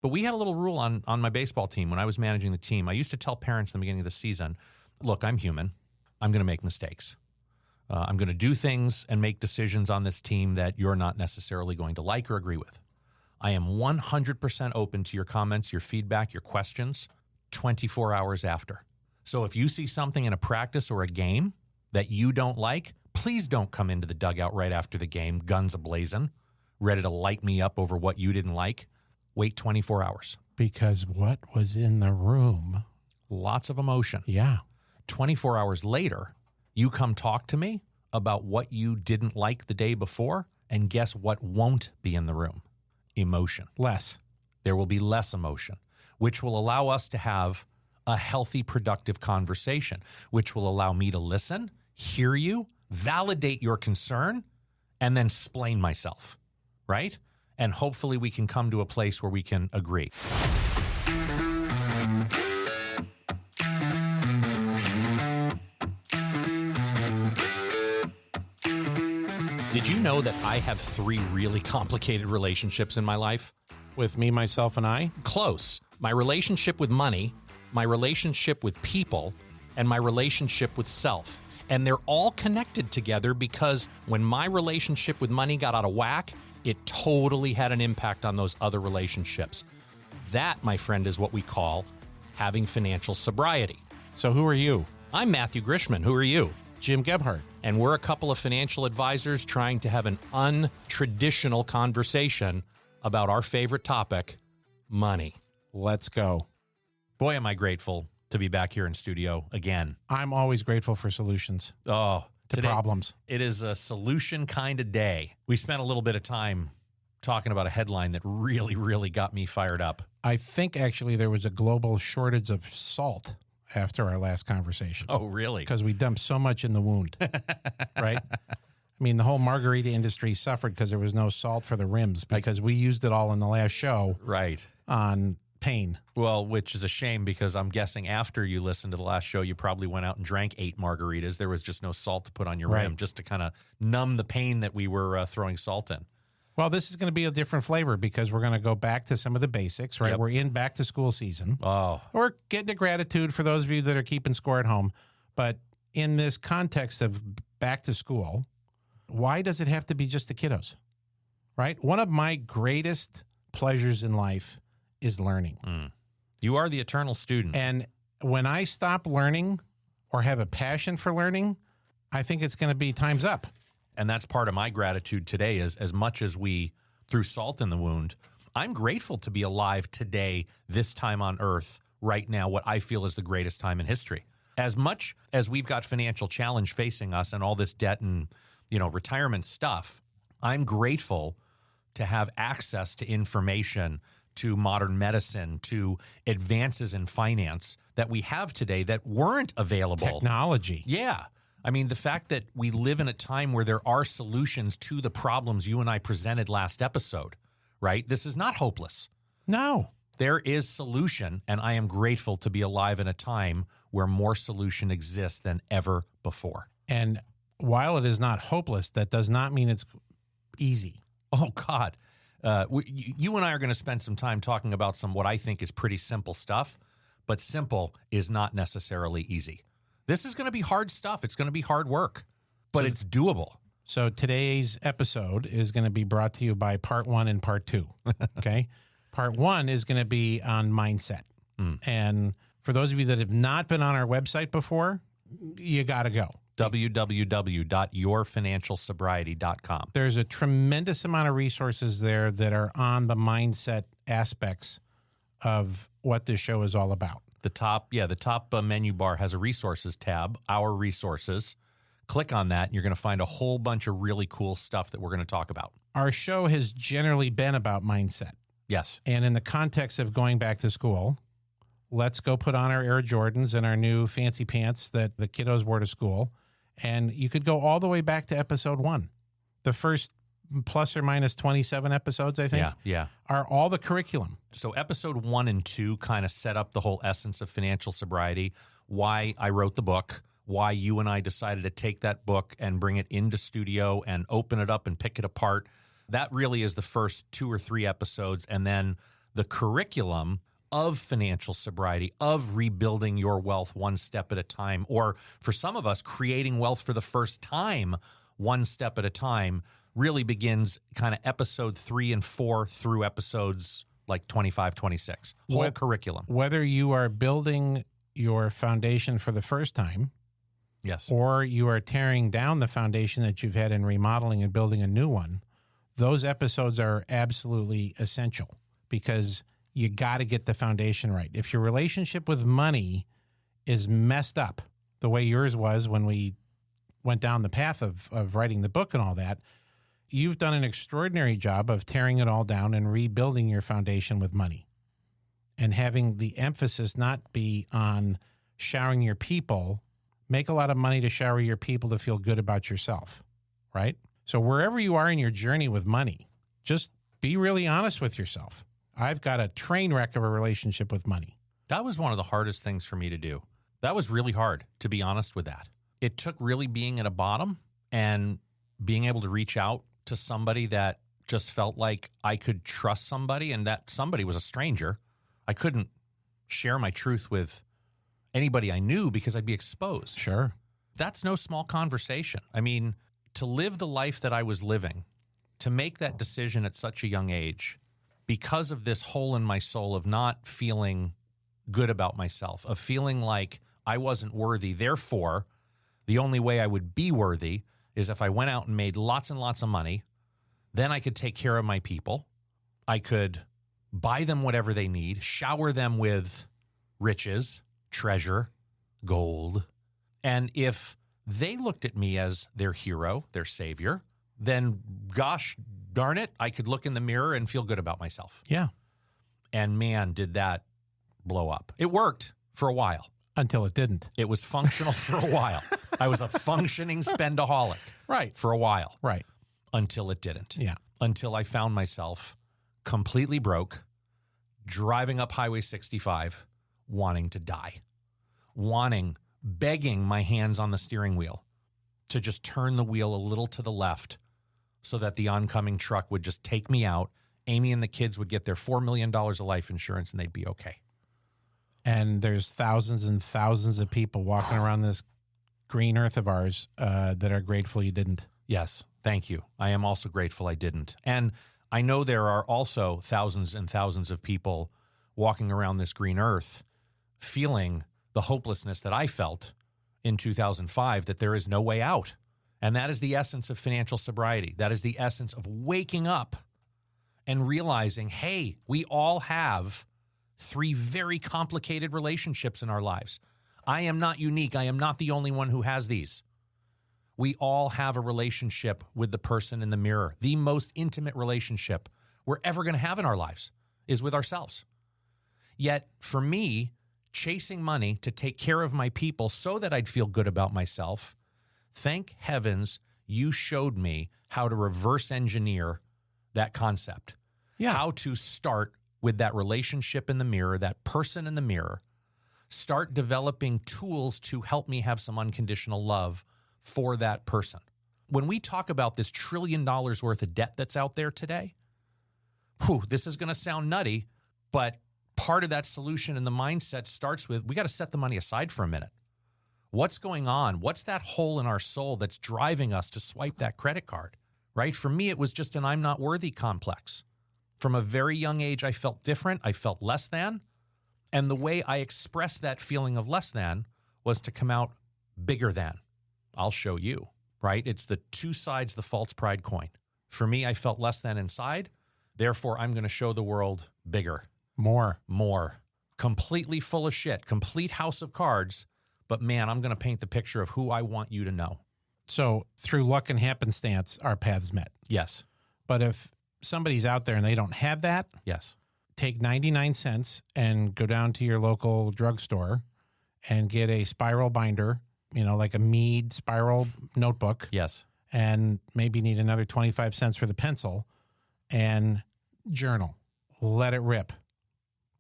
But we had a little rule on my baseball team when I was managing the team. I used to tell parents in the beginning of the season, look, I'm human. I'm going to make mistakes. I'm going to do things and make decisions on this team that you're not necessarily going to like or agree with. I am 100% open to your comments, your feedback, your questions 24 hours after. So if you see something in a practice or a game that you don't like, please don't come into the dugout right after the game, guns a-blazing, ready to light me up over what you didn't like. Wait 24 hours. Because what was in the room? Lots of emotion. Yeah. 24 hours later, you come talk to me about what you didn't like the day before, and guess what won't be in the room? Emotion. Less. There will be less emotion, which will allow us to have a healthy, productive conversation, which will allow me to listen, hear you, validate your concern, and then explain myself, right? And hopefully we can come to a place where we can agree. Did you know that I have 3 really complicated relationships in my life? With me, myself, and I? Close. My relationship with money, my relationship with people, and my relationship with self. And they're all connected together because when my relationship with money got out of whack, it totally had an impact on those other relationships. That, my friend, is what we call having financial sobriety. So who are you? I'm Matthew Grishman. Who are you? Jim Gebhardt. And we're a couple of financial advisors trying to have an untraditional conversation about our favorite topic, money. Let's go. Boy, am I grateful to be back here in studio again. I'm always grateful for solutions to problems. It is a solution kind of day. We spent a little bit of time talking about a headline that really, really got me fired up. I think actually there was a global shortage of salt after our last conversation. Oh, really? Because we dumped so much in the wound, right? I mean, the whole margarita industry suffered because there was no salt for the rims because we used it all in the last show. Right. On pain. Well, which is a shame because I'm guessing after you listened to the last show, you probably went out and drank 8 margaritas. There was just no salt to put on your rim just to kind of numb the pain that we were throwing salt in. Well, this is going to be a different flavor because we're going to go back to some of the basics, right? Yep. We're in back to school season. Oh. We're getting to gratitude for those of you that are keeping score at home. But in this context of back to school, why does it have to be just the kiddos, right? One of my greatest pleasures in life is learning. You are the eternal student. And when I stop learning or have a passion for learning, I think it's going to be time's up. And that's part of my gratitude today is as much as we threw salt in the wound, I'm grateful to be alive today, this time on earth, right now, what I feel is the greatest time in history. As much as we've got financial challenge facing us and all this debt and, retirement stuff, I'm grateful to have access to information, to modern medicine, to advances in finance that we have today that weren't available. Technology. Yeah. I mean, the fact that we live in a time where there are solutions to the problems you and I presented last episode, right? This is not hopeless. No. There is solution, and I am grateful to be alive in a time where more solution exists than ever before. And while it is not hopeless, that does not mean it's easy. Oh, God. You and I are going to spend some time talking about some what I think is pretty simple stuff, but simple is not necessarily easy. This is going to be hard stuff. It's going to be hard work, but it's doable. So today's episode is going to be brought to you by part 1 and part 2. Okay. Part 1 is going to be on mindset. And for those of you that have not been on our website before, you got to go. www.yourfinancialsobriety.com. There's a tremendous amount of resources there that are on the mindset aspects of what this show is all about. The top menu bar has a resources tab, our resources. Click on that, and you're going to find a whole bunch of really cool stuff that we're going to talk about. Our show has generally been about mindset. Yes. And in the context of going back to school, let's go put on our Air Jordans and our new fancy pants that the kiddos wore to school. And you could go all the way back to episode 1. The first plus or minus 27 episodes, I think, are all the curriculum. So episode 1 and 2 kind of set up the whole essence of financial sobriety, why I wrote the book, why you and I decided to take that book and bring it into studio and open it up and pick it apart. That really is the first 2 or 3 episodes. And then the curriculum of financial sobriety, of rebuilding your wealth one step at a time, or for some of us, creating wealth for the first time one step at a time, really begins kind of episode 3 and 4 through episodes like 25, 26. Whole curriculum. Whether you are building your foundation for the first time, Yes. or you are tearing down the foundation that you've had and remodeling and building a new one, those episodes are absolutely essential because you got to get the foundation right. If your relationship with money is messed up the way yours was when we went down the path of writing the book and all that, you've done an extraordinary job of tearing it all down and rebuilding your foundation with money and having the emphasis not be on showering your people. Make a lot of money to shower your people to feel good about yourself, right? So wherever you are in your journey with money, just be really honest with yourself. I've got a train wreck of a relationship with money. That was one of the hardest things for me to do. That was really hard, to be honest with that. It took really being at a bottom and being able to reach out to somebody that just felt like I could trust somebody, and that somebody was a stranger. I couldn't share my truth with anybody I knew because I'd be exposed. Sure. That's no small conversation. I mean, to live the life that I was living, to make that decision at such a young age, because of this hole in my soul of not feeling good about myself, of feeling like I wasn't worthy. Therefore, the only way I would be worthy is if I went out and made lots and lots of money. Then I could take care of my people. I could buy them whatever they need, shower them with riches, treasure, gold. And if they looked at me as their hero, their savior, then gosh darn it, I could look in the mirror and feel good about myself. Yeah. And man, did that blow up. It worked for a while. Until it didn't. It was functional for a while. I was a functioning spendaholic. Right. For a while. Right. Until it didn't. Yeah. Until I found myself completely broke, driving up Highway 65, wanting to die, begging my hands on the steering wheel to just turn the wheel a little to the left so that the oncoming truck would just take me out. Amy and the kids would get their $4 million of life insurance and they'd be okay. And there's thousands and thousands of people walking around this green earth of ours that are grateful you didn't. Yes, thank you. I am also grateful I didn't. And I know there are also thousands and thousands of people walking around this green earth feeling the hopelessness that I felt in 2005, that there is no way out. And that is the essence of financial sobriety. That is the essence of waking up and realizing, hey, we all have 3 very complicated relationships in our lives. I am not unique. I am not the only one who has these. We all have a relationship with the person in the mirror. The most intimate relationship we're ever going to have in our lives is with ourselves. Yet for me, chasing money to take care of my people so that I'd feel good about myself, thank heavens you showed me how to reverse engineer that concept. Yeah. How to start with that relationship in the mirror, that person in the mirror, start developing tools to help me have some unconditional love for that person. When we talk about this $1 trillion worth of debt that's out there today, this is going to sound nutty, but part of that solution and the mindset starts with, we got to set the money aside for a minute. What's going on? What's that hole in our soul that's driving us to swipe that credit card, right? For me, it was just an I'm not worthy complex. From a very young age, I felt different. I felt less than. And the way I expressed that feeling of less than was to come out bigger than. I'll show you, right? It's the two sides of the false pride coin. For me, I felt less than inside. Therefore, I'm going to show the world bigger. More. Completely full of shit. Complete house of cards. But man, I'm going to paint the picture of who I want you to know. So through luck and happenstance, our paths met. Yes. But if somebody's out there and they don't have that, Yes. take 99 cents and go down to your local drugstore and get a spiral binder, like a Mead spiral notebook. Yes. And maybe need another 25 cents for the pencil and journal. Let it rip.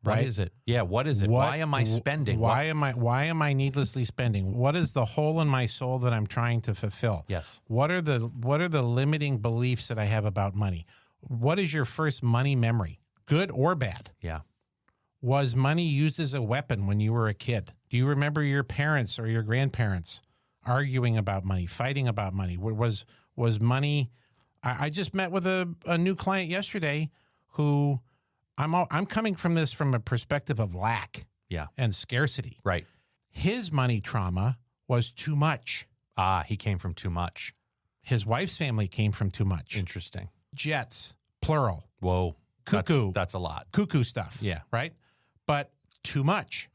What Right? is it? Yeah, what is it? Why am I spending? Why am I needlessly spending? What is the hole in my soul that I'm trying to fulfill? Yes. What are the limiting beliefs that I have about money? What is your first money memory? good or bad. Yeah. Was money used as a weapon when you were a kid? Do you remember your parents or your grandparents arguing about money, fighting about money? Was money? I just met with a new client yesterday who I'm coming from this from a perspective of lack and scarcity. Right. His money trauma was too much. He came from too much. His wife's family came from too much. Interesting. Jets, plural. Whoa. Cuckoo. That's a lot. Cuckoo stuff. Yeah. Right? But too much.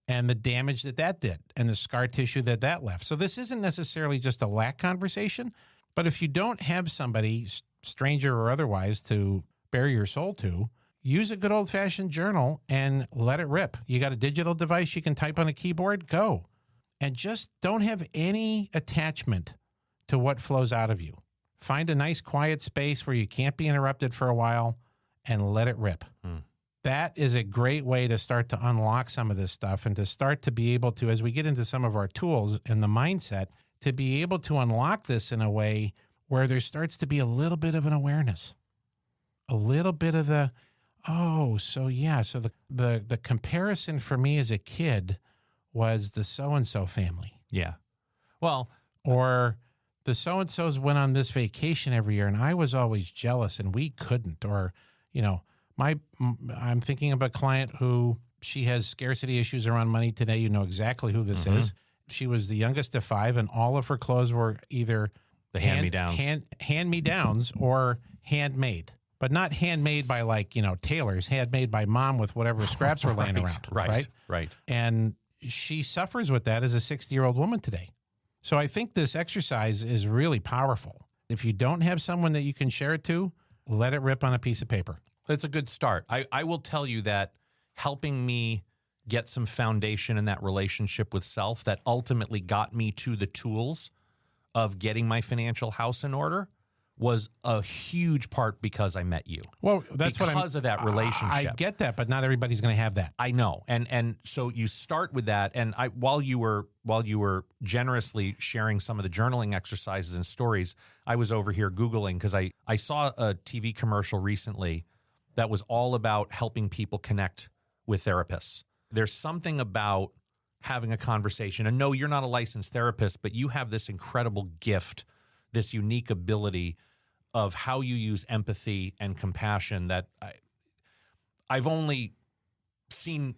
And the damage that did and the scar tissue that left. So this isn't necessarily just a lack conversation, but if you don't have somebody, stranger or otherwise, to bare your soul to, use a good old-fashioned journal and let it rip. You got a digital device you can type on a keyboard? Go. And just don't have any attachment to what flows out of you. Find a nice quiet space where you can't be interrupted for a while and let it rip. That is a great way to start to unlock some of this stuff and to start to be able to, as we get into some of our tools and the mindset, to be able to unlock this in a way where there starts to be a little bit of an awareness, a little bit of the, so the comparison for me as a kid was the so-and-so family. Yeah. Well, or the so-and-sos went on this vacation every year and I was always jealous and we couldn't. Or, I'm thinking of a client who she has scarcity issues around money today. You know exactly who this is. She was the youngest of 5 and all of her clothes were either the hand-me-downs. Hand-me-downs or handmade. But not handmade by tailors, handmade by mom with whatever scraps were laying around. Right. And she suffers with that as a 60-year-old woman today. So I think this exercise is really powerful. If you don't have someone that you can share it to, let it rip on a piece of paper. It's a good start. I will tell you that helping me get some foundation in that relationship with self that ultimately got me to the tools of getting my financial house in order was a huge part because I met you. Well, that's because of that relationship. I get that, but not everybody's going to have that. I know, and so you start with that. And while you were generously sharing some of the journaling exercises and stories, I was over here Googling because I saw a TV commercial recently that was all about helping people connect with therapists. There's something about having a conversation. And no, you're not a licensed therapist, but you have this incredible gift, this unique ability of how you use empathy and compassion that I've only seen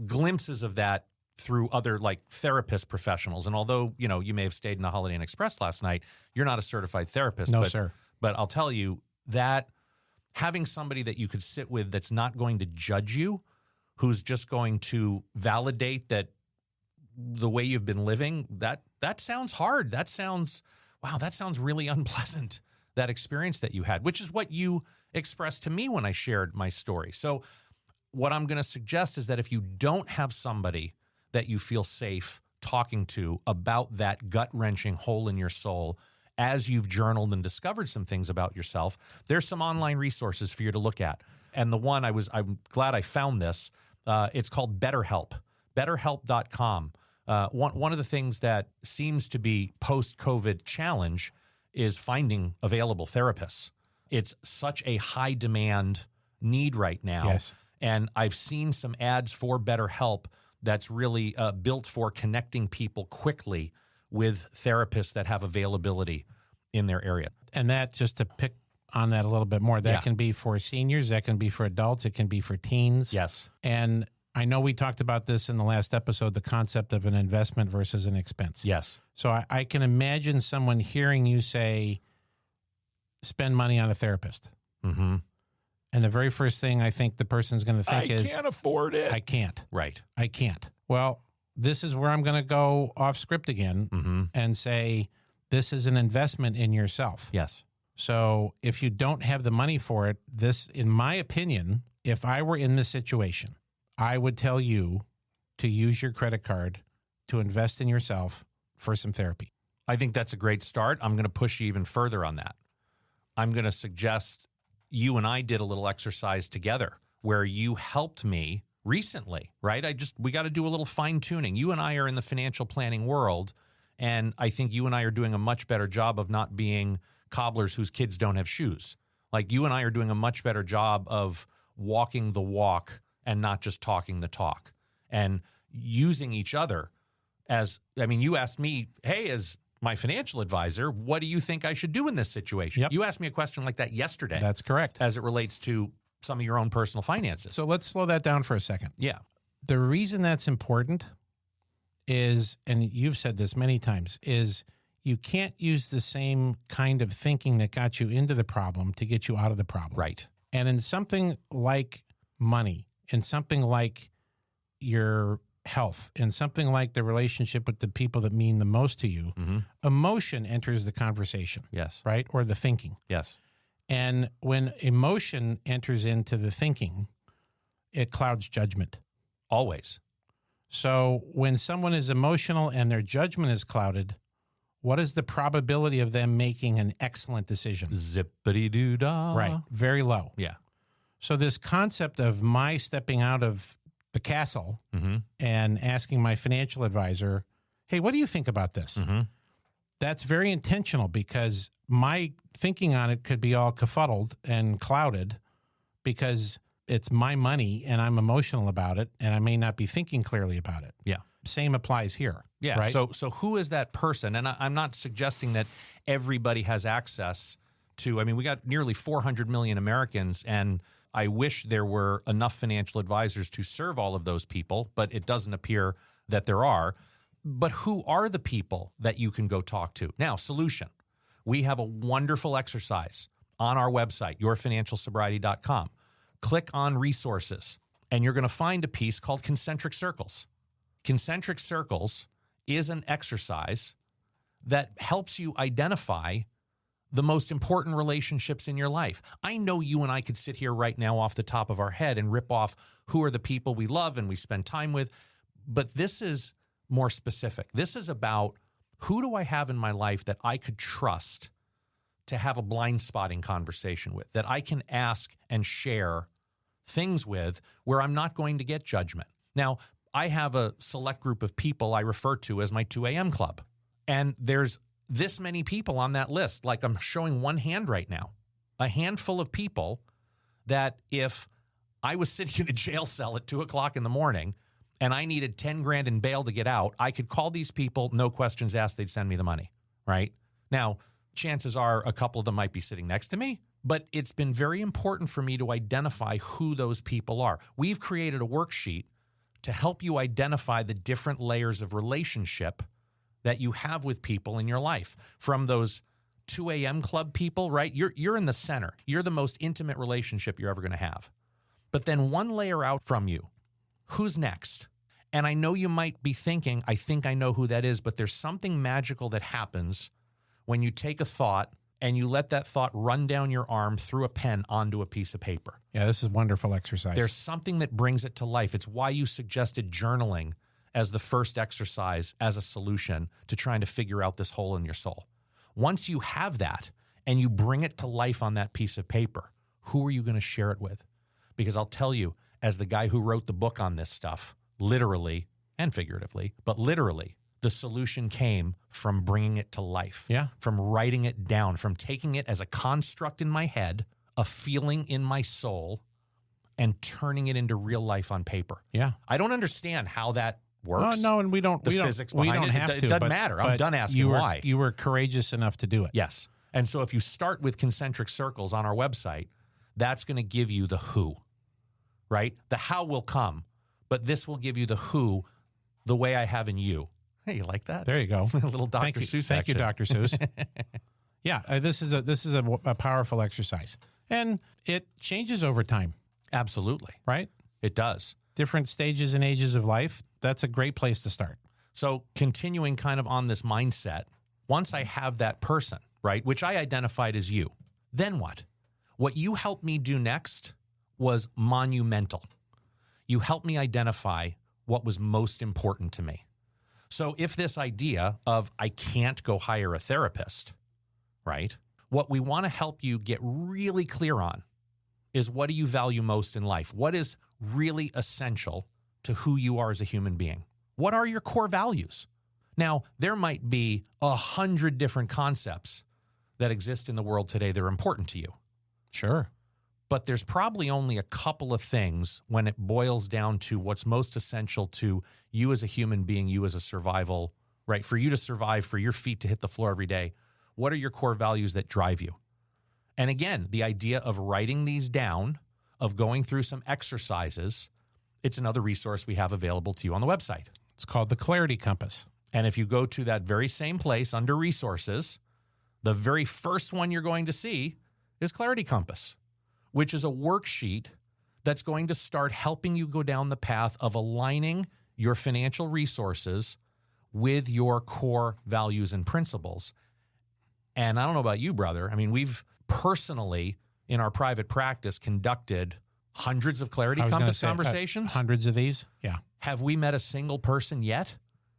glimpses of that through other therapist professionals. And although, you may have stayed in the Holiday Inn Express last night, you're not a certified therapist. No, sir. But I'll tell you that having somebody that you could sit with that's not going to judge you, who's just going to validate that the way you've been living, that sounds hard. That sounds really unpleasant, that experience that you had, which is what you expressed to me when I shared my story. So what I'm going to suggest is that if you don't have somebody that you feel safe talking to about that gut-wrenching hole in your soul, as you've journaled and discovered some things about yourself, there's some online resources for you to look at. And the one I'm glad I found this. It's called BetterHelp, BetterHelp.com. One of the things that seems to be post-COVID challenge is finding available therapists. It's such a high demand need right now. Yes. And I've seen some ads for BetterHelp that's really built for connecting people quickly with therapists that have availability in their area. And that, just to pick on that a little bit more, that can be for seniors, that can be for adults, it can be for teens. Yes. And I know we talked about this in the last episode, the concept of an investment versus an expense. Yes. So I can imagine someone hearing you say, spend money on a therapist. Mm-hmm. And the very first thing I think the person's going to think is, I can't afford it. I can't. Right. I can't. Well, this is where I'm going to go off script again and say, this is an investment in yourself. Yes. So if you don't have the money for it, this, in my opinion, if I were in this situation, I would tell you to use your credit card to invest in yourself for some therapy. I think that's a great start. I'm going to push you even further on that. I'm going to suggest you and I did a little exercise together where you helped me recently, right? We got to do a little fine tuning. You and I are in the financial planning world, and I think you and I are doing a much better job of not being cobblers whose kids don't have shoes. Like, you and I are doing a much better job of walking the walk and not just talking the talk, and using each other as, I mean, you asked me, hey, as my financial advisor, what do you think I should do in this situation? Yep. You asked me a question like that yesterday. That's correct. As it relates to some of your own personal finances. So let's slow that down for a second. Yeah. The reason that's important is, and you've said this many times, is you can't use the same kind of thinking that got you into the problem to get you out of the problem. Right. And in something like money, in something like your health, in something like the relationship with the people that mean the most to you, emotion enters the conversation. Yes. Right? Or the thinking. Yes. And when emotion enters into the thinking, it clouds judgment. Always. So when someone is emotional and their judgment is clouded, what is the probability of them making an excellent decision? Zippity-doo-dah. Right. Very low. Yeah. So this concept of my stepping out of the castle and asking my financial advisor, hey, what do you think about this? That's very intentional, because my thinking on it could be all kerfuddled and clouded because it's my money and I'm emotional about it and I may not be thinking clearly about it. Yeah. Same applies here. Yeah. Right? So who is that person? And I'm not suggesting that everybody has access to, I mean, we got nearly 400 million Americans, and I wish there were enough financial advisors to serve all of those people, but it doesn't appear that there are. But who are the people that you can go talk to? Now, solution. We have a wonderful exercise on our website, yourfinancialsobriety.com. Click on resources, and you're going to find a piece called Concentric Circles. Concentric Circles is an exercise that helps you identify the most important relationships in your life. I know you and I could sit here right now off the top of our head and rip off who are the people we love and we spend time with, but this is more specific. This is about, who do I have in my life that I could trust to have a blind spotting conversation with, that I can ask and share things with where I'm not going to get judgment. Now, I have a select group of people I refer to as my 2 a.m. club, and there's this many people on that list. Like, I'm showing one hand right now, a handful of people that if I was sitting in a jail cell at 2 o'clock in the morning and I needed 10 grand in bail to get out, I could call these people, no questions asked, they'd send me the money, right? Now, chances are a couple of them might be sitting next to me, but it's been very important for me to identify who those people are. We've created a worksheet to help you identify the different layers of relationship that you have with people in your life. From those 2 a.m. club people, right? You're in the center. You're the most intimate relationship you're ever going to have. But then one layer out from you, who's next? And I know you might be thinking, I think I know who that is, but there's something magical that happens when you take a thought and you let that thought run down your arm through a pen onto a piece of paper. Yeah, this is a wonderful exercise. There's something that brings it to life. It's why you suggested journaling as the first exercise, as a solution to trying to figure out this hole in your soul. Once you have that and you bring it to life on that piece of paper, who are you going to share it with? Because I'll tell you, as the guy who wrote the book on this stuff, literally and figuratively, but literally, the solution came from bringing it to life. Yeah. From writing it down, from taking it as a construct in my head, a feeling in my soul, and turning it into real life on paper. Yeah. I don't understand how that works. No, and we don't. The we physics don't. We behind don't it. have It to. doesn't but- matter. I'm but done asking you were, why. You were courageous enough to do it. Yes. And so if you start with Concentric Circles on our website, that's going to give you the who, right? The how will come, but this will give you the who the way I have in you. Hey, you like that? There you go. A little Dr. Thank you. Seuss Thank you, action. Dr. Seuss. Yeah, this is a powerful exercise, and it changes over time, Absolutely. right? It does. Different stages and ages of life. That's a great place to start. So continuing kind of on this mindset, once I have that person, right, which I identified as you, then what? What you helped me do next was monumental. You helped me identify what was most important to me. So if this idea of I can't go hire a therapist, right, what we want to help you get really clear on is, what do you value most in life? What is really essential to who you are as a human being? What are your core values? Now, there might be 100 different concepts that exist in the world today that are important to you. Sure. But there's probably only a couple of things when it boils down to what's most essential to you as a human being, you as a survival, right? For you to survive, for your feet to hit the floor every day, what are your core values that drive you? And again, the idea of writing these down, of going through some exercises, it's another resource we have available to you on the website. It's called the Clarity Compass. And if you go to that very same place under resources, the very first one you're going to see is Clarity Compass, which is a worksheet that's going to start helping you go down the path of aligning your financial resources with your core values and principles. And I don't know about you, brother. I mean, we've personally, in our private practice, conducted hundreds of Clarity Compass conversations. Hundreds of these? Yeah. Have we met a single person yet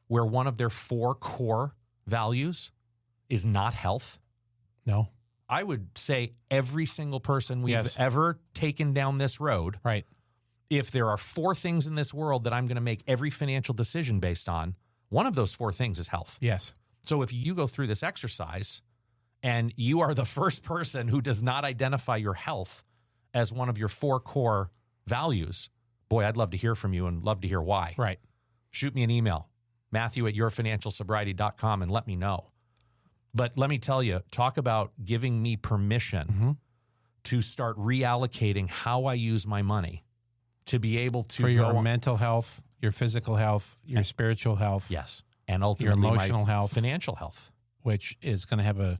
where one of their 4 core values is not health? No. I would say every single person we've ever taken down this road, right? If there are 4 things in this world that I'm going to make every financial decision based on, one of those 4 things is health. Yes. So if you go through this exercise and you are the first person who does not identify your health as one of your 4 core values, boy, I'd love to hear from you and love to hear why. Right. Shoot me an email, Matthew@yourfinancialsobriety.com, and let me know. But let me tell you, talk about giving me permission to start reallocating how I use my money to be able to for your mental health, your physical health, your spiritual health. Yes. And ultimately your emotional my health, financial health, which is going to have a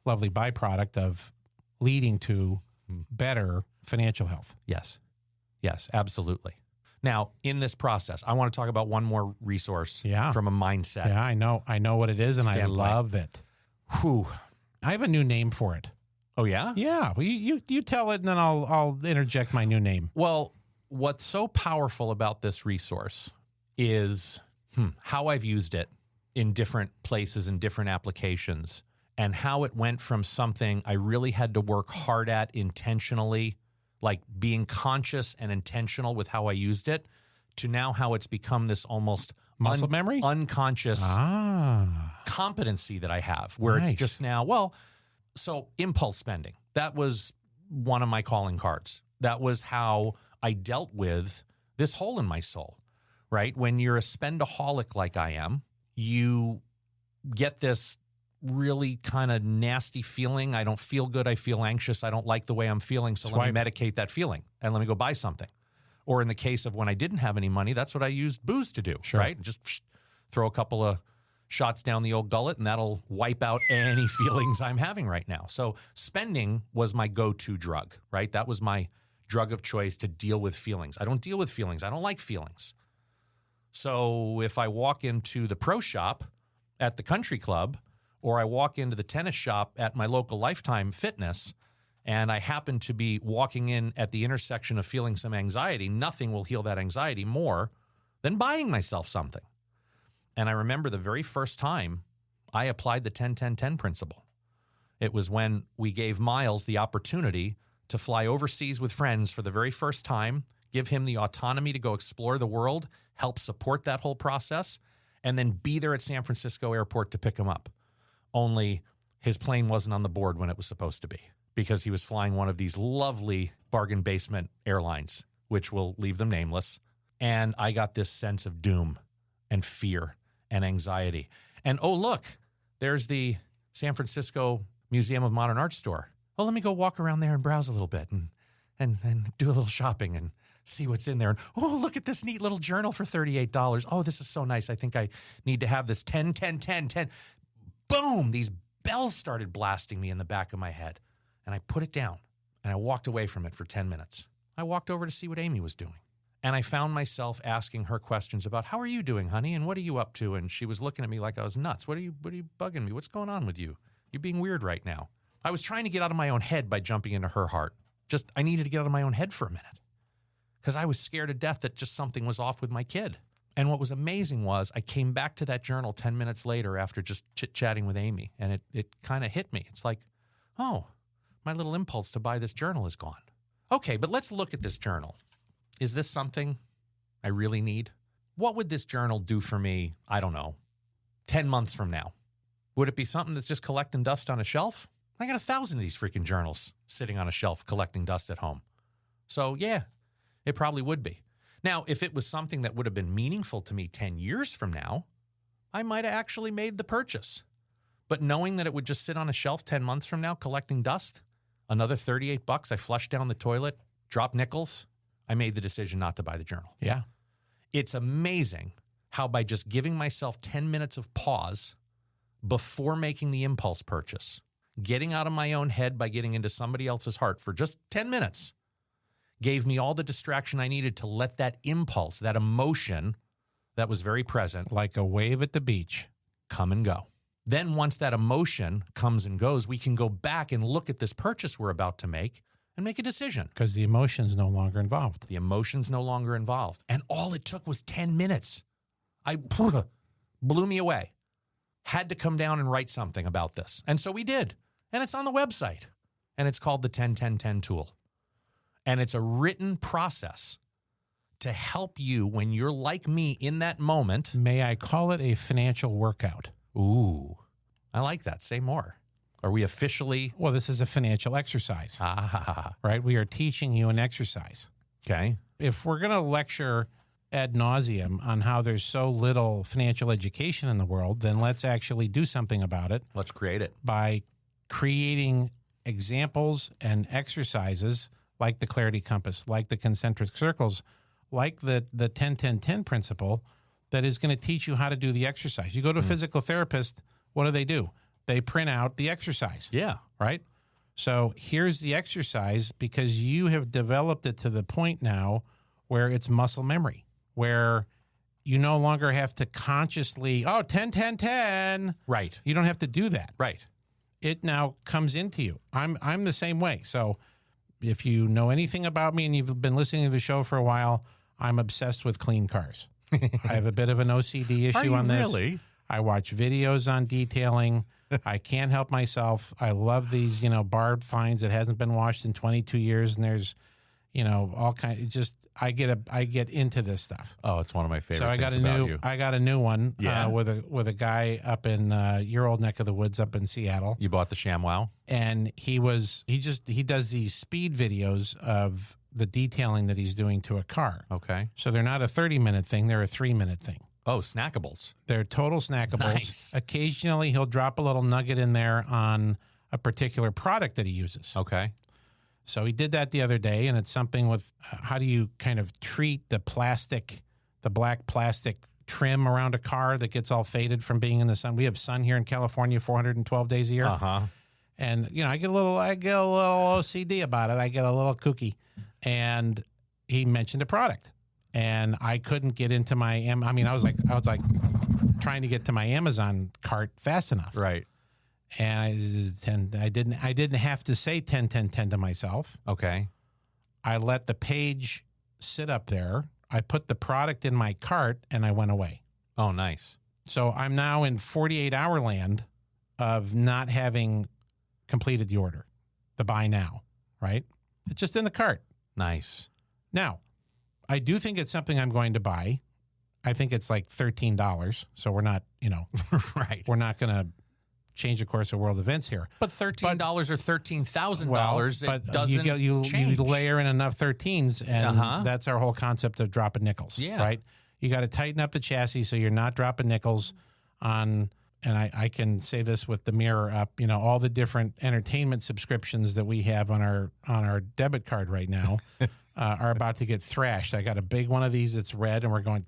lovely byproduct of leading to better financial health. Yes. Yes, absolutely. Now, in this process, I want to talk about one more resource from a mindset. Yeah, I know what it is, and standpoint. I love it. Whew. I have a new name for it. Oh, yeah? Yeah. Well, you tell it, and then I'll interject my new name. Well, what's so powerful about this resource is how I've used it in different places and different applications, and how it went from something I really had to work hard at intentionally, like being conscious and intentional with how I used it, to now how it's become this almost muscle memory, unconscious competency that I have, where it's just now, so impulse spending, that was one of my calling cards. That was how I dealt with this hole in my soul, right? When you're a spendaholic like I am, you get this really kind of nasty feeling. I don't feel good. I feel anxious. I don't like the way I'm feeling. So let me medicate that feeling and let me go buy something. Or in the case of when I didn't have any money, that's what I used booze to do, right? Just throw a couple of shots down the old gullet and that'll wipe out any feelings I'm having right now. So spending was my go-to drug, right? That was my drug of choice to deal with feelings. I don't deal with feelings. I don't like feelings. So if I walk into the pro shop at the country club, or I walk into the tennis shop at my local Lifetime Fitness, and I happen to be walking in at the intersection of feeling some anxiety, nothing will heal that anxiety more than buying myself something. And I remember the very first time I applied the 10-10-10 principle. It was when we gave Miles the opportunity to fly overseas with friends for the very first time, give him the autonomy to go explore the world, help support that whole process, and then be there at San Francisco Airport to pick him up. Only his plane wasn't on the board when it was supposed to be, because he was flying one of these lovely bargain basement airlines, which will leave them nameless. And I got this sense of doom and fear and anxiety. And, oh, look, there's the San Francisco Museum of Modern Art store. Oh, let me go walk around there and browse a little bit and do a little shopping and see what's in there. And, oh, look at this neat little journal for $38. Oh, this is so nice. I think I need to have this 10-10-10-10. Boom, these bells started blasting me in the back of my head. And I put it down, and I walked away from it for 10 minutes. I walked over to see what Amy was doing. And I found myself asking her questions about, how are you doing, honey? And what are you up to? And she was looking at me like I was nuts. What are you bugging me? What's going on with you? You're being weird right now. I was trying to get out of my own head by jumping into her heart. I needed to get out of my own head for a minute, because I was scared to death that just something was off with my kid. And what was amazing was I came back to that journal 10 minutes later after just chit-chatting with Amy, and it kind of hit me. It's like, oh, my little impulse to buy this journal is gone. Okay, but let's look at this journal. Is this something I really need? What would this journal do for me, I don't know, 10 months from now? Would it be something that's just collecting dust on a shelf? I got 1,000 of these freaking journals sitting on a shelf collecting dust at home. So, yeah, it probably would be. Now, if it was something that would have been meaningful to me 10 years from now, I might have actually made the purchase. But knowing that it would just sit on a shelf 10 months from now collecting dust, another $38, I flushed down the toilet, dropped nickels, I made the decision not to buy the journal. Yeah. It's amazing how by just giving myself 10 minutes of pause before making the impulse purchase, getting out of my own head by getting into somebody else's heart for just 10 minutes, gave me all the distraction I needed to let that impulse, that emotion that was very present, Like a wave at the beach. come and go. Then once that emotion comes and goes, we can go back and look at this purchase we're about to make and make a decision. Because the emotion's no longer involved. The emotion's no longer involved. And all it took was 10 minutes. Blew me away. Had to come down and write something about this. And so we did. And it's on the website. And it's called the 10-10-10 tool. And it's a written process to help you when you're like me in that moment. May I call it a financial workout? Ooh, I like that. Say more. Are we officially? Well, this is a financial exercise, right? We are teaching you an exercise. Okay. If we're going to lecture ad nauseum on how there's so little financial education in the world, then let's actually do something about it Let's create it. by creating examples and exercises like the Clarity Compass, like the concentric circles, like the 10-10-10 principle that is going to teach you how to do the exercise. You go to a physical therapist, what do? They print out the exercise. Yeah. Right? So here's the exercise because you have developed it to the point now where it's muscle memory, where you no longer have to consciously, 10-10-10. Right. You don't have to do that. Right. It now comes into you. I'm the same way. So if you know anything about me and you've been listening to the show for a while, I'm obsessed with clean cars. I have a bit of an OCD issue on this. Really? I watch videos on detailing. I can't help myself. I love these, barbed fines that hasn't been washed in 22 years, and there's, all kind. I get into this stuff. Oh, it's one of my favorite. So I got a new one. Yeah. With a guy up in your old neck of the woods up in Seattle. You bought the ShamWow? And he does these speed videos of the detailing that he's doing to a car. Okay. So they're not a 30-minute thing; they're a 3-minute thing. Oh, snackables. They're total snackables. Nice. Occasionally, he'll drop a little nugget in there on a particular product that he uses. Okay. So he did that the other day, and it's something with how do you kind of treat the black plastic trim around a car that gets all faded from being in the sun. We have sun here in California 412 days a year. Uh-huh. And, I get a little OCD about it. I get a little kooky. And he mentioned a product. And I couldn't get into I was like trying to get to my Amazon cart fast enough. Right. And I didn't have to say 10-10-10 to myself. Okay. I let the page sit up there. I put the product in my cart and I went away. Oh, nice. So I'm now in 48-hour land of not having completed the order, the buy now, right? It's just in the cart. Nice. Now, I do think it's something I'm going to buy. I think it's like $13. So we're not, Right. we're not going to change the course of world events here. But $13 or $13,000, Well, it doesn't you change. layer in enough 13s, and that's our whole concept of dropping nickels. Yeah. Right? You got to tighten up the chassis so you're not dropping nickels on. And I can say this with the mirror up, all the different entertainment subscriptions that we have on our debit card right now are about to get thrashed. I got a big one of these that's red, and we're going.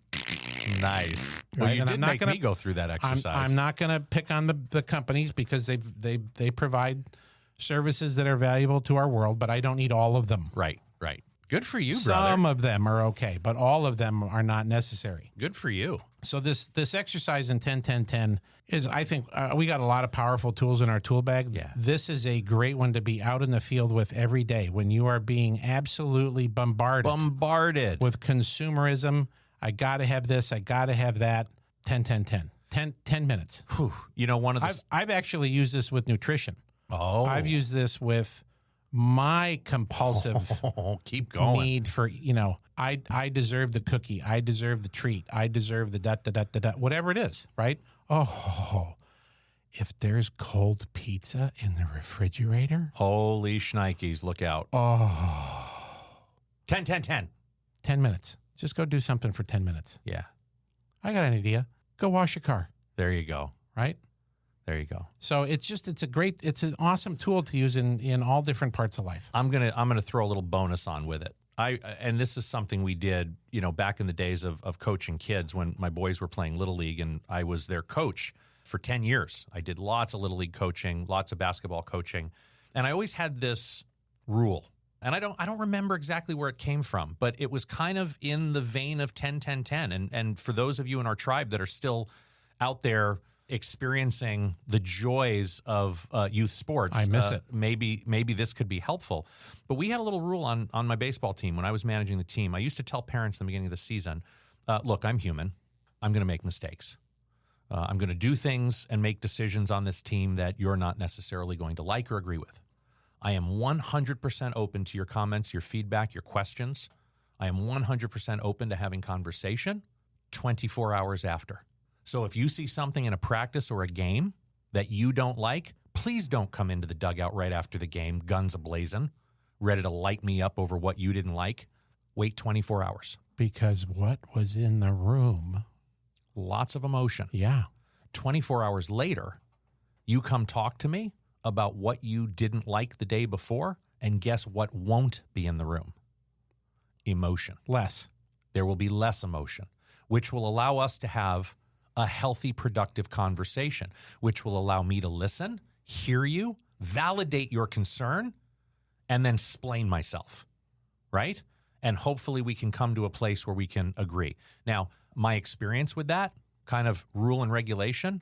Nice. Well, Right? you And did make me go through that exercise. I'm not going to pick on the companies because they provide services that are valuable to our world, but I don't need all of them. Right. Good for you, brother. Some of them are okay, but all of them are not necessary. Good for you. So this exercise in 10-10-10 is, I think, we got a lot of powerful tools in our tool bag. Yeah. This is a great one to be out in the field with every day when you are being absolutely bombarded with consumerism. I got to have this. I got to have that. 10-10-10. 10 minutes. Whew. One of the... I've actually used this with nutrition. Oh. I've used this with my compulsive keep going. need for, I deserve the cookie. I deserve the treat. I deserve the whatever it is, right? Oh, if there's cold pizza in the refrigerator. Holy shnikes, look out. Oh, 10, 10, 10. 10 minutes. Just go do something for 10 minutes. Yeah. I got an idea. Go wash your car, There you go. right? There you go. So it's an awesome tool to use in all different parts of life. I'm gonna throw a little bonus on with it. And this is something we did, back in the days of coaching kids when my boys were playing Little League and I was their coach for 10 years. I did lots of Little League coaching, lots of basketball coaching. And I always had this rule. And I don't remember exactly where it came from, but it was kind of in the vein of 10, 10, 10. And for those of you in our tribe that are still out there experiencing the joys of youth sports, I miss it. Maybe this could be helpful. But we had a little rule on my baseball team when I was managing the team. I used to tell parents in the beginning of the season, look, I'm human. I'm going to make mistakes. I'm going to do things and make decisions on this team that you're not necessarily going to like or agree with. I am 100% open to your comments, your feedback, your questions. I am 100% open to having conversation 24 hours after. So if you see something in a practice or a game that you don't like, please don't come into the dugout right after the game, guns a-blazing, ready to light me up over what you didn't like. Wait 24 hours. Because what was in the room? Lots of emotion. Yeah. 24 hours later, you come talk to me about what you didn't like the day before, and guess what won't be in the room? Emotion. Less. There will be less emotion, which will allow us to have a healthy, productive conversation, which will allow me to listen, hear you, validate your concern, and then explain myself, right? And hopefully we can come to a place where we can agree. Now, my experience with that kind of rule and regulation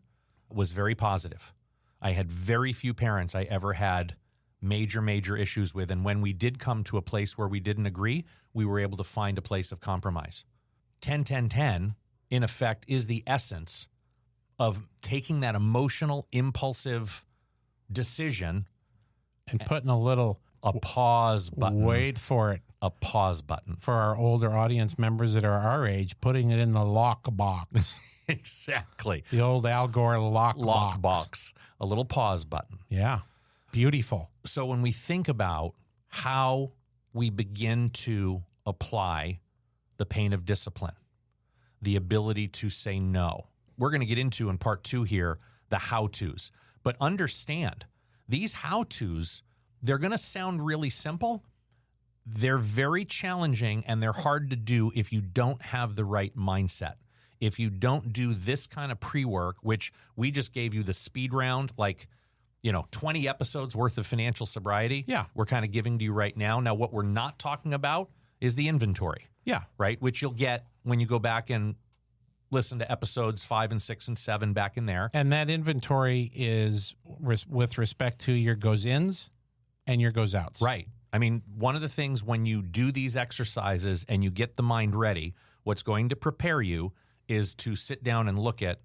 was very positive. I had very few parents I ever had major issues with. And when we did come to a place where we didn't agree, we were able to find a place of compromise. 10, 10, 10, in effect, is the essence of taking that emotional, impulsive decision And putting a pause button. wait for it. A pause button. For our older audience members that are our age, putting it in the lock box. Exactly. The old Al Gore lock box. A little pause button. Yeah. Beautiful. So when we think about how we begin to apply the pain of discipline, the ability to say no, we're going to get into in part 2 here, the how-tos. But understand, these how-tos, they're going to sound really simple. They're very challenging and they're hard to do if you don't have the right mindset. If you don't do this kind of pre-work, which we just gave you the speed round, 20 episodes worth of financial sobriety. Yeah. We're kind of giving to you right now. Now, what we're not talking about is the inventory. Yeah. Right? Which you'll get when you go back and listen to episodes 5 and 6 and 7 back in there. And that inventory is with respect to your goes-ins and your goes-outs. Right. I mean, one of the things when you do these exercises and you get the mind ready, what's going to prepare you is to sit down and look at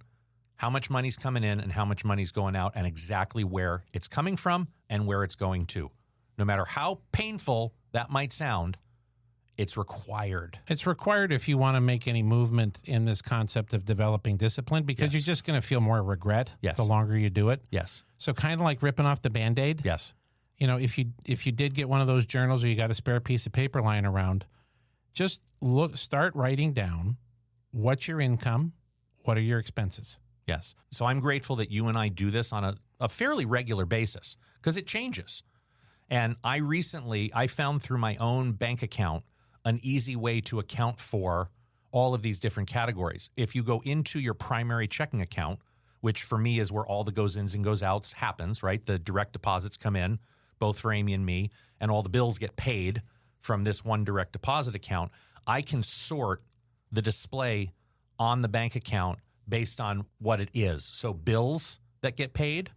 how much money's coming in and how much money's going out and exactly where it's coming from and where it's going to. No matter how painful that might sound, it's required. It's required if you want to make any movement in this concept of developing discipline because Yes. you're just going to feel more regret Yes. the longer you do it. Yes. So kind of like ripping off the Band-Aid. Yes. If you did get one of those journals or you got a spare piece of paper lying around, just start writing down what's your income, what are your expenses. Yes. So I'm grateful that you and I do this on a fairly regular basis because it changes. And I found through my own bank account an easy way to account for all of these different categories. If you go into your primary checking account, which for me is where all the goes-ins and goes-outs happens, right? The direct deposits come in, both for Amy and me, and all the bills get paid from this one direct deposit account. I can sort the display on the bank account based on what it is. So bills that get paid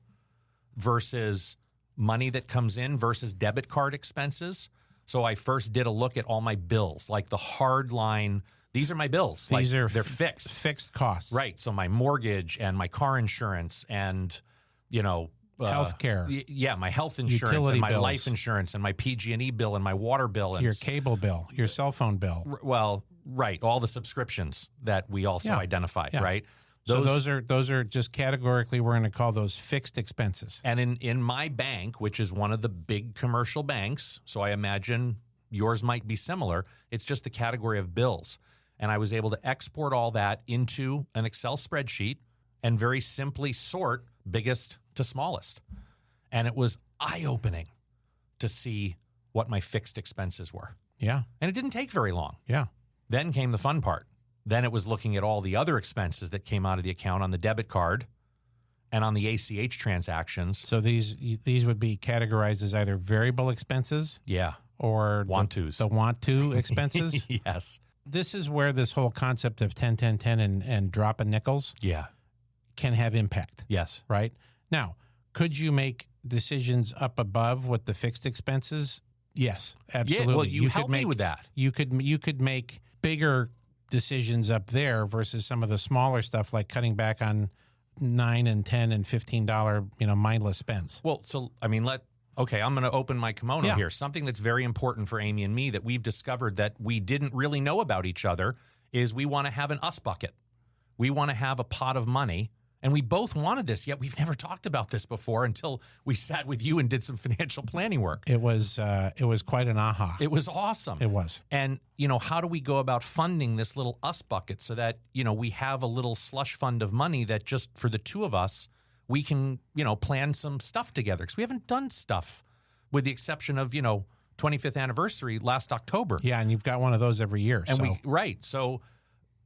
versus money that comes in versus debit card expenses. So I first did a look at all my bills, like the hard line. These are my bills. They're fixed. Fixed costs. Right. So my mortgage and my car insurance and, healthcare. Yeah, my health insurance Utility and my bills. life insurance and my PG&E bill and my water bill. And Your cable bill, your cell phone bill. Right. All the subscriptions that we also identified, Yeah. right? So those are just categorically, we're going to call those fixed expenses. And in my bank, which is one of the big commercial banks, so I imagine yours might be similar. It's just the category of bills. And I was able to export all that into an Excel spreadsheet and very simply sort biggest to smallest. And it was eye-opening to see what my fixed expenses were. Yeah. And it didn't take very long. Yeah. Then came the fun part. Then it was looking at all the other expenses that came out of the account on the debit card and on the ACH transactions. So these would be categorized as either variable expenses Yeah. or Want-tos. the want-to expenses. Yes. This is where this whole concept of 10, 10, 10 and dropping nickels Yeah. can have impact, Yes. right? Now, could you make decisions up above what the fixed expenses? Yes, absolutely. Yeah, well, you helped could me with that. You could make bigger decisions up there versus some of the smaller stuff like cutting back on $9 and $10 and $15, mindless spends. Well, so, I mean, I'm going to open my kimono Yeah. here. Something that's very important for Amy and me that we've discovered that we didn't really know about each other is we want to have an us bucket. We want to have a pot of money. And we both wanted this, yet we've never talked about this before until we sat with you and did some financial planning work. It was quite an aha. It was awesome. It was. And, how do we go about funding this little us bucket so that, we have a little slush fund of money that just for the two of us, we can, plan some stuff together? Because we haven't done stuff with the exception of, 25th anniversary last October. Yeah, and you've got one of those every year. And so. Right. So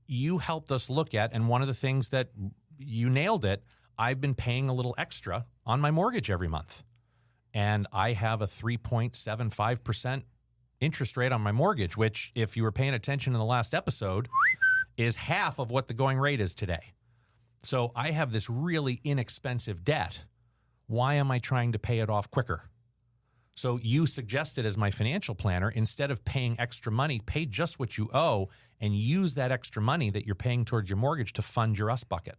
you helped us look at, and one of the things that you nailed it, I've been paying a little extra on my mortgage every month. And I have a 3.75% interest rate on my mortgage, which, if you were paying attention in the last episode, is half of what the going rate is today. So I have this really inexpensive debt. Why am I trying to pay it off quicker? So you suggested as my financial planner, instead of paying extra money, pay just what you owe and use that extra money that you're paying towards your mortgage to fund your us bucket.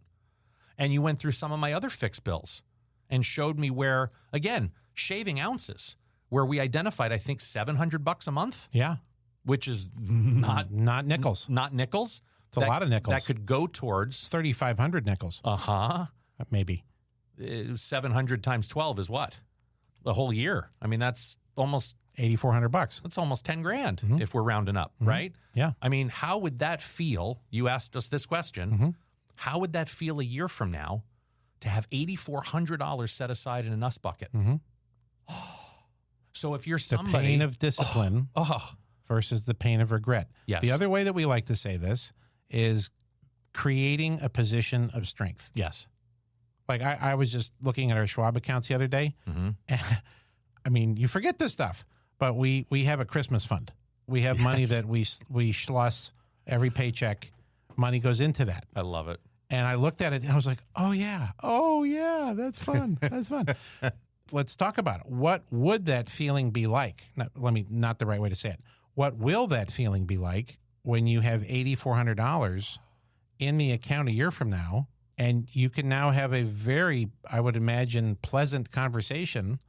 And you went through some of my other fixed bills and showed me where, again, shaving ounces, where we identified, I think, $700 a month. Yeah. Which is not nickels. Not nickels. It's a lot of nickels. That could go towards 3,500 nickels. Maybe. 700 times 12 is what? The whole year. I mean, that's almost $8,400. That's almost 10 grand if we're rounding up, right? Yeah. I mean, how would that feel? You asked us this question. How would that feel a year from now to have $8,400 set aside in an us bucket? So if you're somebody, the pain of discipline versus the pain of regret. Yes. The other way that we like to say this is creating a position of strength. Yes. Like I was just looking at our Schwab accounts the other day. And, I mean, you forget this stuff, but we have a Christmas fund. We have money that we schluss every paycheck. Money goes into that. I love it. And I looked at it and I was like, oh yeah, that's fun. That's fun. Let's talk about it. What would that feeling be like? Not the right way to say it. What will that feeling be like when you have $8,400 in the account a year from now, and you can now have a very, I would imagine, pleasant conversation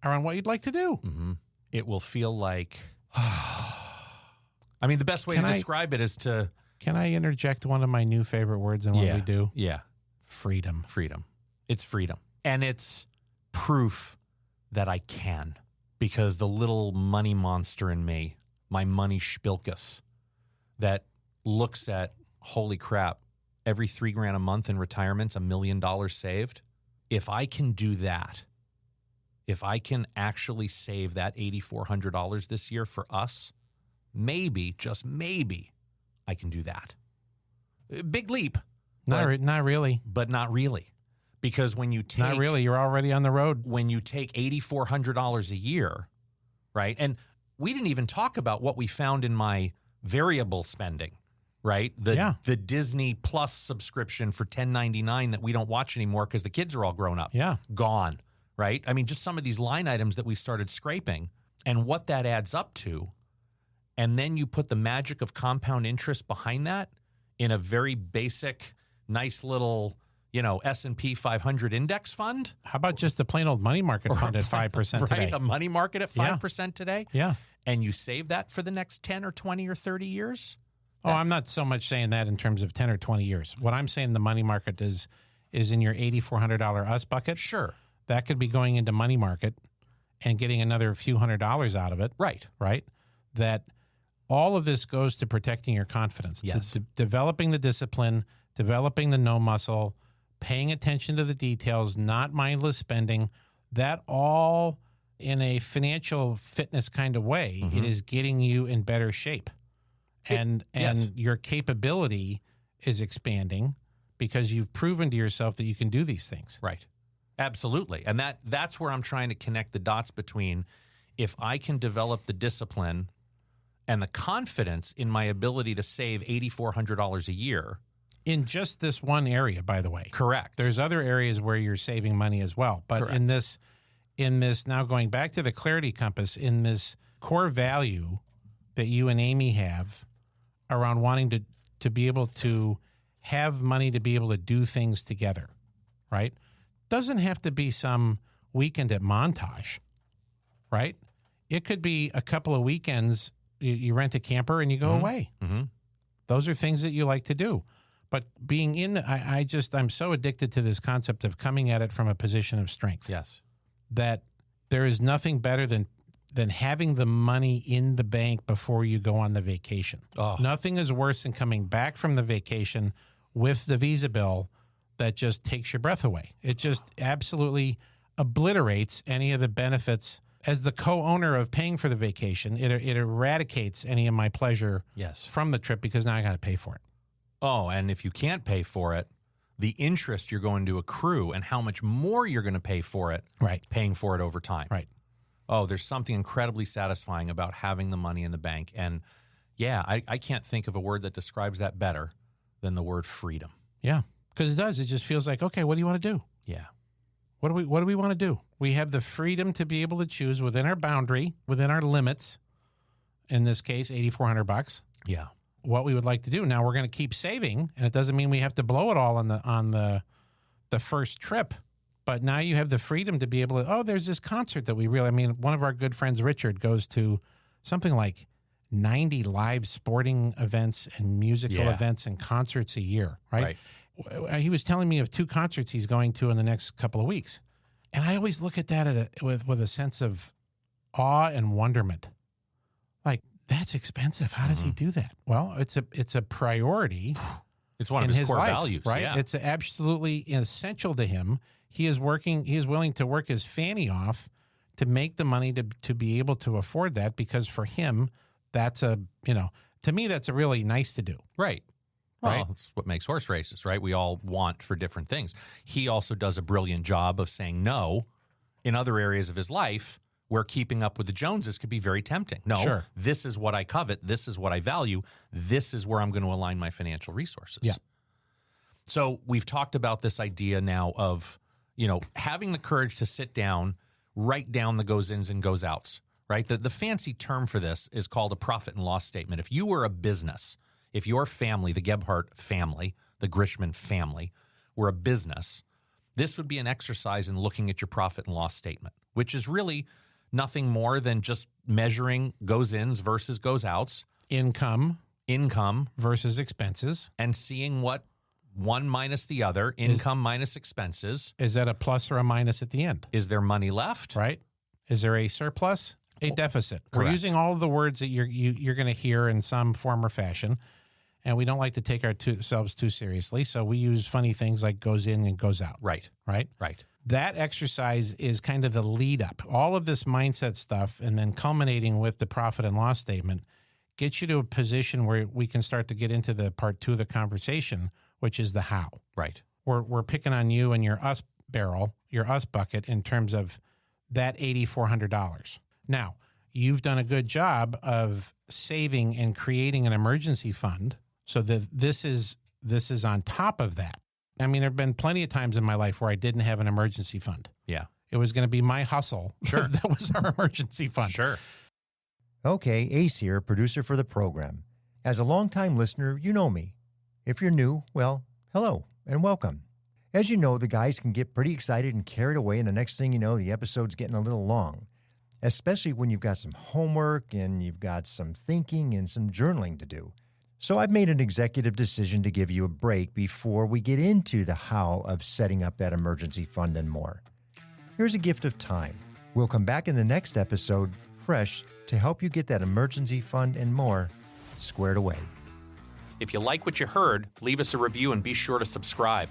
around what you'd like to do? It will feel like, I mean, the best way to describe it is to... Can I interject one of my new favorite words in what we do? Yeah. Freedom. Freedom. It's freedom. And it's proof that I can, because the little money monster in me, my money spilkus, that looks at, holy crap, every $3,000 a month in retirement's $1 million saved. If I can do that, if I can actually save that $8,400 this year for us, maybe, just maybe, I can do that. Big leap. Not really. But not really. Because when you take... Not really. You're already on the road. When you take $8,400 a year, right? And we didn't even talk about what we found in my variable spending, right? The Disney Plus subscription for $10.99 that we don't watch anymore because the kids are all grown up. Yeah. Gone, right? I mean, just some of these line items that we started scraping and what that adds up to. And then you put the magic of compound interest behind that in a very basic, nice little, S&P 500 index fund. How about just the plain old money market fund at 5% right, today? A money market at 5% today. Yeah. And you save that for the next 10 or 20 or 30 years? Oh, I'm not so much saying that in terms of 10 or 20 years. What I'm saying the money market is in your $8,400 US bucket. Sure. That could be going into money market and getting another few $100s out of it. Right. Right. that all of this goes to protecting your confidence, Yes. developing the discipline, developing the no muscle, paying attention to the details, not mindless spending. That all in a financial fitness kind of way, Mm-hmm. it is getting you in better shape. And yes. your capability is expanding because you've proven to yourself that you can do these things. Right. Absolutely. And that's where I'm trying to connect the dots between if I can develop the discipline and the confidence in my ability to save $8,400 a year. In just this one area, by the way. Correct. There's other areas where you're saving money as well. But Correct. in this now going back to the Clarity Compass, in this core value that you and Amy have around wanting to be able to have money to be able to do things together, right? Doesn't have to be some weekend at Montage, right? It could be a couple of weekends, you rent a camper and you go away. Mm-hmm. Those are things that you like to do. But being in I'm so addicted to this concept of coming at it from a position of strength. Yes. That there is nothing better than having the money in the bank before you go on the vacation. Oh. Nothing is worse than coming back from the vacation with the Visa bill that just takes your breath away. It just absolutely obliterates any of the benefits. As the co-owner of paying for the vacation, it eradicates any of my pleasure Yes. from the trip because now I got to pay for it. Oh, and if you can't pay for it, the interest you're going to accrue and how much more you're going to pay for it, Right. paying for it over time. Right. Oh, there's something incredibly satisfying about having the money in the bank. And yeah, I can't think of a word that describes that better than the word freedom. Yeah, because it does. It just feels like, okay, what do you want to do? Yeah. What do we want to do? We have the freedom to be able to choose within our boundary, within our limits. In this case, $8,400. Yeah. What we would like to do. Now we're going to keep saving, and it doesn't mean we have to blow it all on the first trip. But now you have the freedom to be able to. Oh, there's this concert that we really. I mean, one of our good friends, Richard, goes to something like 90 live sporting events and musical Yeah. events and concerts a year. Right. He was telling me of 2 concerts he's going to in the next couple of weeks, and I always look at that with a sense of awe and wonderment. Like, that's expensive. How does he do that? Well, it's a priority It's one in of his his core life, values. right? Yeah. It's absolutely essential to him. He is willing to work his fanny off to make the money to be able to afford that, because for him, that's to me, that's a really nice to do. Right. Well, Right. that's what makes horse races, right? We all want for different things. He also does a brilliant job of saying no in other areas of his life where keeping up with the Joneses could be very tempting. No, Sure. This is what I covet. This is what I value. This is where I'm going to align my financial resources. Yeah. So we've talked about this idea now of, having the courage to sit down, write down the goes ins and goes outs, right? The fancy term for this is called a profit and loss statement. If you were a business, if your family, the Gebhardt family, the Grishman family, were a business, this would be an exercise in looking at your profit and loss statement, which is really nothing more than just measuring goes ins versus goes outs, Income versus expenses. and seeing what one minus the other, income minus expenses. Is that a plus or a minus at the end? Is there money left? Right? Is there a surplus? A deficit? We're correct. using all of the words that you're going to hear in some form or fashion, and we don't like to take ourselves too seriously, so we use funny things like goes in and goes out. Right. Right? Right. That exercise is kind of the lead up. All of this mindset stuff, and then culminating with the profit and loss statement, gets you to a position where we can start to get into the part 2 of the conversation, which is the how. Right. We're picking on you and your us barrel, your us bucket, in terms of that $8,400. Now, you've done a good job of saving and creating an emergency fund so that this is on top of that. I mean, there have been plenty of times in my life where I didn't have an emergency fund. Yeah. It was going to be my hustle. Sure. That was our emergency fund. Sure. Okay, Ace here, producer for the program. As a longtime listener, you know me. If you're new, well, hello and welcome. As you know, the guys can get pretty excited and carried away, and the next thing you know, the episode's getting a little long, especially when you've got some homework and you've got some thinking and some journaling to do. So I've made an executive decision to give you a break before we get into the how of setting up that emergency fund and more. Here's a gift of time. We'll come back in the next episode fresh to help you get that emergency fund and more squared away. If you like what you heard, leave us a review and be sure to subscribe.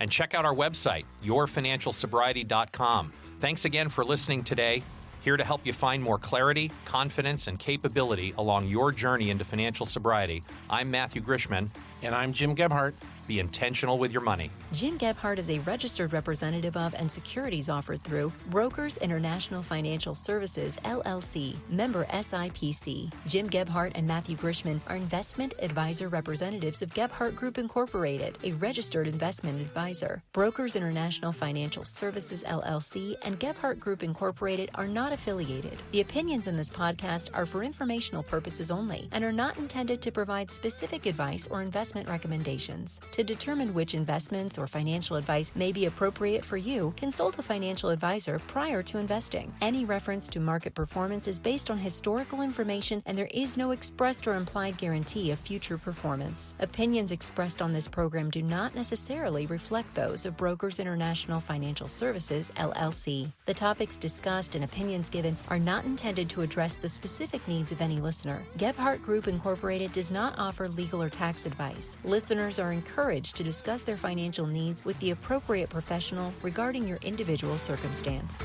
And check out our website, yourfinancialsobriety.com. Thanks again for listening today. Here to help you find more clarity, confidence, and capability along your journey into financial sobriety. I'm Matthew Grishman. And I'm Jim Gebhardt. Be intentional with your money. Jim Gebhardt is a registered representative of and securities offered through Brokers International Financial Services, LLC, member SIPC. Jim Gebhardt and Matthew Grishman are investment advisor representatives of Gebhardt Group Incorporated, a registered investment advisor. Brokers International Financial Services, LLC, and Gebhardt Group Incorporated are not affiliated. The opinions in this podcast are for informational purposes only and are not intended to provide specific advice or investment recommendations. To determine which investments or financial advice may be appropriate for you, consult a financial advisor prior to investing. Any reference to market performance is based on historical information, and there is no expressed or implied guarantee of future performance. Opinions expressed on this program do not necessarily reflect those of Brokers International Financial Services, LLC. The topics discussed and opinions given are not intended to address the specific needs of any listener. Gebhardt Group Incorporated does not offer legal or tax advice. Listeners are encouraged to discuss their financial needs with the appropriate professional regarding your individual circumstance.